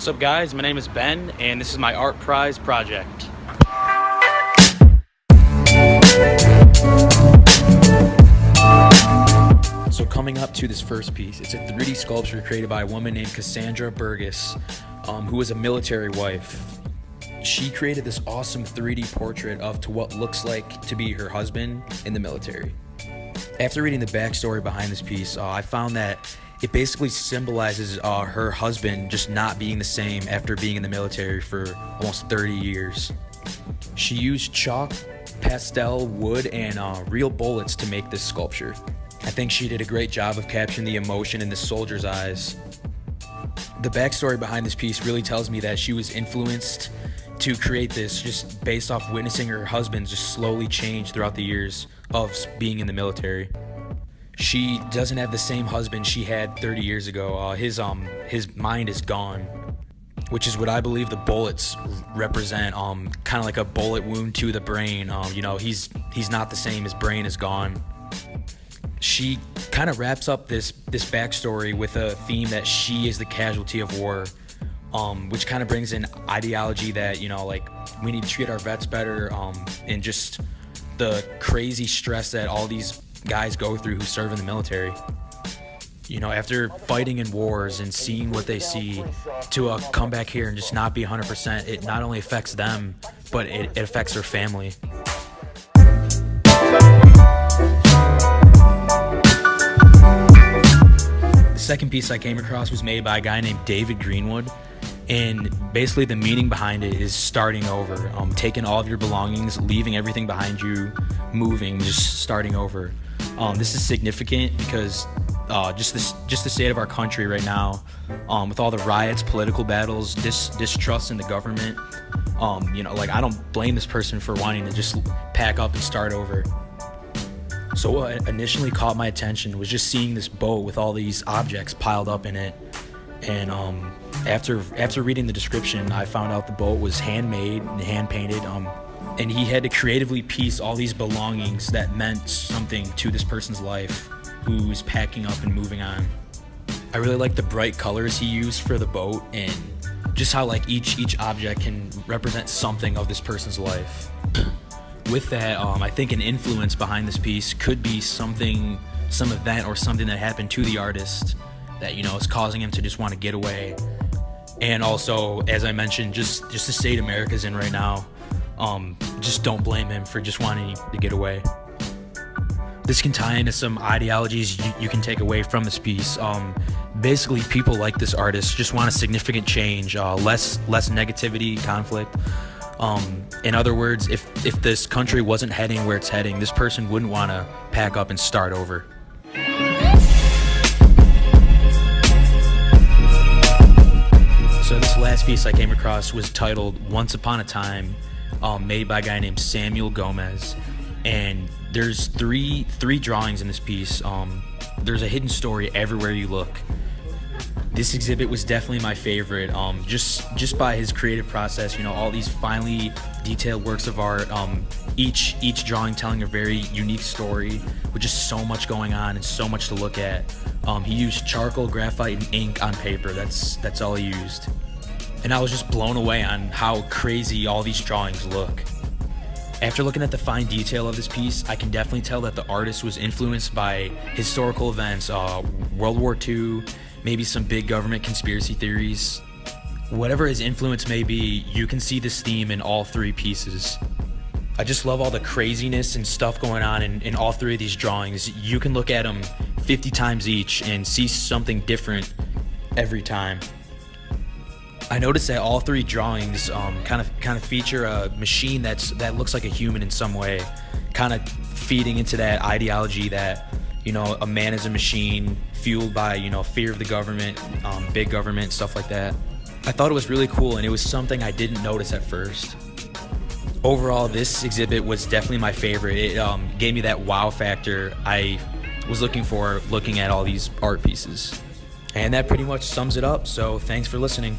What's up, guys? My name is Ben, and this is my ArtPrize project. So coming up to this first piece, it's a 3D sculpture created by a woman named Cassandra Burgess, who was a military wife. She created this awesome 3D portrait of what looks like to be her husband in the military. After reading the backstory behind this piece, I found that it basically symbolizes her husband just not being the same after being in the military for almost 30 years. She used chalk, pastel, wood, and real bullets to make this sculpture. I think she did a great job of capturing the emotion in the soldier's eyes. The backstory behind this piece really tells me that she was influenced to create this just based off witnessing her husband just slowly change throughout the years of being in the military. She doesn't have the same husband she had 30 years ago. His mind is gone, which is what I believe the bullets represent. Kind of like a bullet wound to the brain. He's not the same. His brain is gone. She kind of wraps up this backstory with a theme that she is the casualty of war, which kind of brings in ideology that we need to treat our vets better, and just the crazy stress that all these guys go through who serve in the military. After fighting in wars and seeing what they see, to come back here and just not be 100%, it not only affects them, but it affects their family. The second piece I came across was made by a guy named David Greenwood, and basically the meaning behind it is starting over, taking all of your belongings, leaving everything behind you, moving, just starting over. This is significant because just the state of our country right now, with all the riots, political battles, distrust in the government, I don't blame this person for wanting to just pack up and start over. So what initially caught my attention was just seeing this boat with all these objects piled up in it, and after reading the description, I found out the boat was handmade and hand painted, and he had to creatively piece all these belongings that meant something to this person's life who's packing up and moving on. I really like the bright colors he used for the boat, and just how each object can represent something of this person's life. With that, I think an influence behind this piece could be some event or something that happened to the artist that is causing him to just want to get away. And also, as I mentioned, just the state America's in right now, just don't blame him for just wanting to get away. This can tie into some ideologies you can take away from this piece. Basically, people like this artist just want a significant change, less negativity, conflict. In other words, if this country wasn't heading where it's heading, this person wouldn't want to pack up and start over. So this last piece I came across was titled "Once Upon a Time," made by a guy named Samuel Gomez, and there's three drawings in this piece. There's a hidden story everywhere you look. This exhibit was definitely my favorite, just by his creative process. All these finely detailed works of art, each drawing telling a very unique story with just so much going on and so much to look at. He used charcoal, graphite, and ink on paper. That's all he used. And I was just blown away on how crazy all these drawings look. After looking at the fine detail of this piece, I can definitely tell that the artist was influenced by historical events, World War II, maybe some big government conspiracy theories. Whatever his influence may be, you can see this theme in all three pieces. I just love all the craziness and stuff going on in all three of these drawings. You can look at them 50 times each and see something different every time. I noticed that all three drawings kind of feature a machine that looks like a human in some way, kind of feeding into that ideology that a man is a machine, fueled by fear of the government, big government, stuff like that. I thought it was really cool, and it was something I didn't notice at first. Overall, this exhibit was definitely my favorite. It gave me that wow factor I was looking for looking at all these art pieces. And that pretty much sums it up, so thanks for listening.